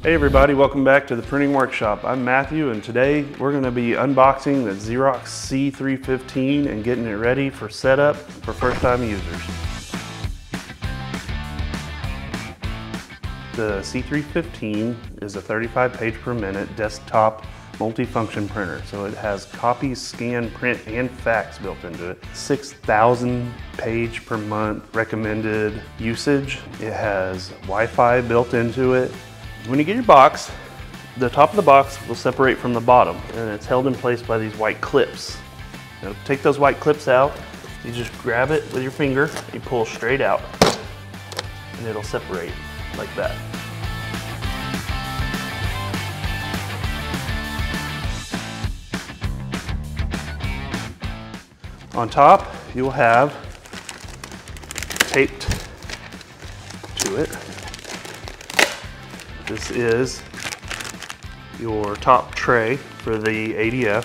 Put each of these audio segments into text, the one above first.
Hey everybody, welcome back to the Printing Workshop. I'm Matthew and today we're going to be unboxing the Xerox C315 and getting it ready for setup for first time users. The C315 is a 35 page per minute desktop multifunction printer. So it has copy, scan, print, and fax built into it. 6,000 page per month recommended usage. It has Wi-Fi built into it. When you get your box, the top of the box will separate from the bottom and it's held in place by these white clips. Now, take those white clips out, you just grab it with your finger, you pull straight out and it'll separate like that. On top, you'll have taped to it. This is your top tray for the ADF.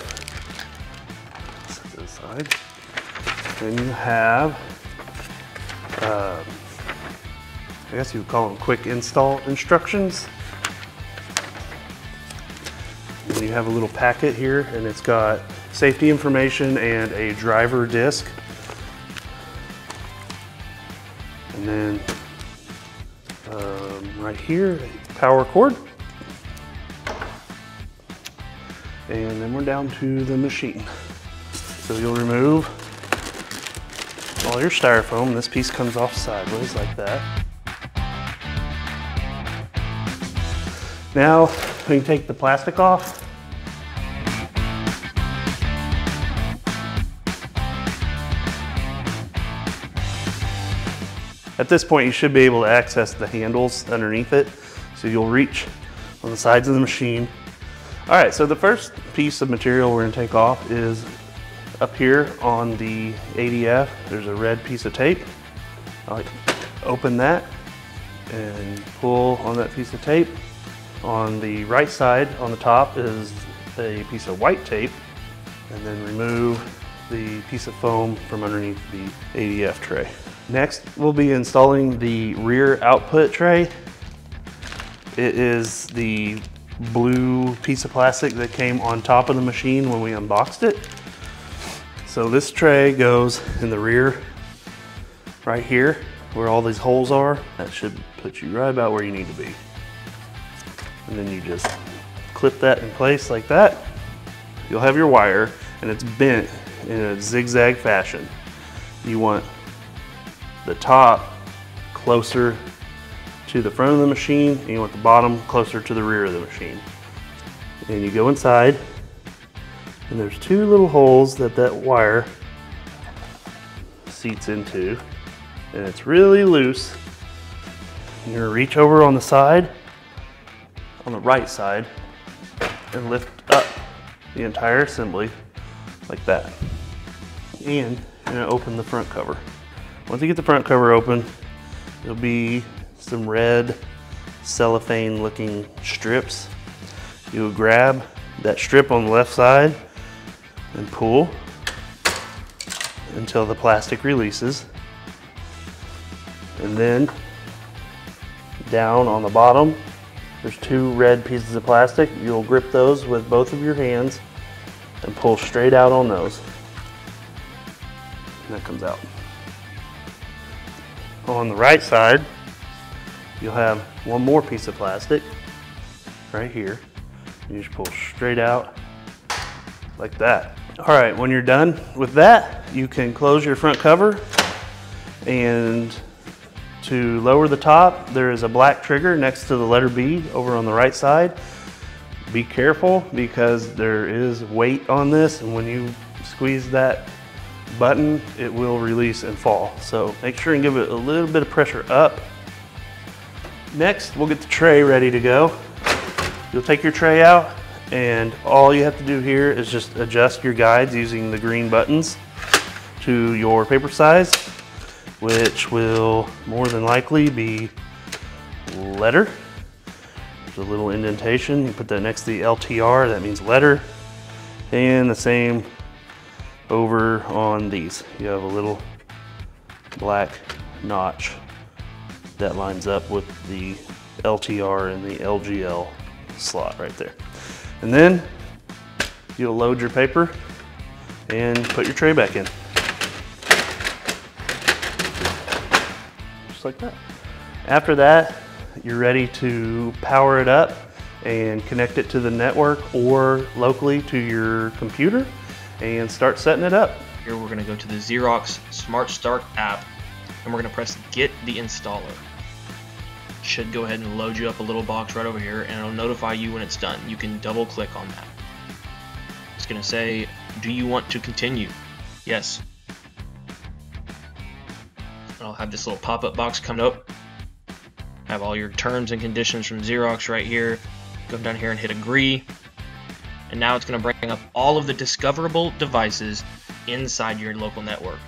Set this aside. Then you have, I guess you would call them quick install instructions. And then you have a little packet here and it's got safety information and a driver disc. And then right here, power cord. And then we're down to the machine. So you'll remove all your styrofoam. This piece comes off sideways like that. Now we can take the plastic off. At this point, you should be able to access the handles underneath it. So you'll reach on the sides of the machine. All right, so the first piece of material we're gonna take off is up here on the ADF. There's a red piece of tape. I'll open that and pull on that piece of tape. On the right side, on the top, is a piece of white tape. And then remove the piece of foam from underneath the ADF tray. Next, we'll be installing the rear output tray. It is the blue piece of plastic that came on top of the machine when we unboxed it. So this tray goes in the rear right here where all these holes are. That should put you right about where you need to be. And then you just clip that in place like that. You'll have your wire and it's bent in a zigzag fashion. You want the top closer to the front of the machine and you want the bottom closer to the rear of the machine. And you go inside and there's two little holes that wire seats into and it's really loose. You're gonna reach over on the side, on the right side, and lift up the entire assembly like that. And you're gonna open the front cover. Once you get the front cover open, there'll be some red cellophane looking strips. You'll grab that strip on the left side and pull until the plastic releases. And then down on the bottom, there's two red pieces of plastic. You'll grip those with both of your hands and pull straight out on those. And that comes out. On the right side, you'll have one more piece of plastic right here. You just pull straight out like that. All right, when you're done with that, you can close your front cover, and to lower the top, there is a black trigger next to the letter B over on the right side. Be careful because there is weight on this, and when you squeeze that button, it will release and fall. So make sure and give it a little bit of pressure up. Next, we'll get the tray ready to go. You'll take your tray out and all you have to do here is just adjust your guides using the green buttons to your paper size, which will more than likely be letter. There's a little indentation. You put that next to the LTR, that means letter. And the same over on these. You have a little black notch that lines up with the LTR and the LGL slot right there. And then you'll load your paper and put your tray back in. Just like that. After that, you're ready to power it up and connect it to the network or locally to your computer and start setting it up. Here we're going to go to the Xerox Smart Start app and we're going to press Get the Installer. It should go ahead and load you up a little box right over here and it'll notify you when it's done. You can double click on that. It's going to say, do you want to continue? Yes. I'll have this little pop-up box come up. Have all your terms and conditions from Xerox right here. Go down here and hit agree. And now it's going to bring up all of the discoverable devices inside your local network.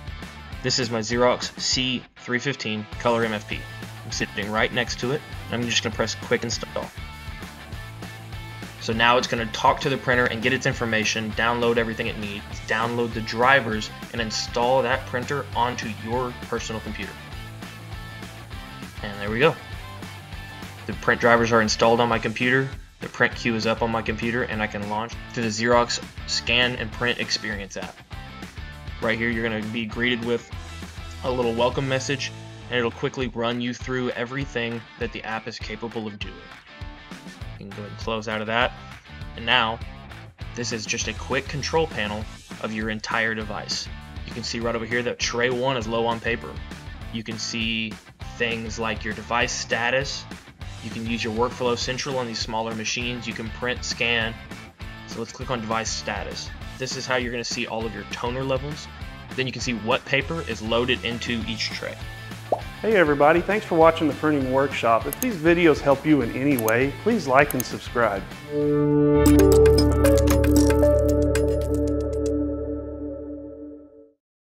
This is my Xerox C315 Color MFP. I'm sitting right next to it, and I'm just going to press Quick Install. So now it's going to talk to the printer and get its information, download everything it needs, download the drivers, and install that printer onto your personal computer. And there we go. The print drivers are installed on my computer, the print queue is up on my computer, and I can launch to the Xerox Scan and Print Experience app. Right here you're going to be greeted with a little welcome message, and it'll quickly run you through everything that the app is capable of doing. You can go ahead and close out of that. And now, this is just a quick control panel of your entire device. You can see right over here that tray 1 is low on paper. You can see things like your device status. You can use your Workflow Central on these smaller machines. You can print, scan. So let's click on device status. This is how you're going to see all of your toner levels. Then you can see what paper is loaded into each tray. Hey everybody, thanks for watching the Printing Workshop. If these videos help you in any way, please like and subscribe.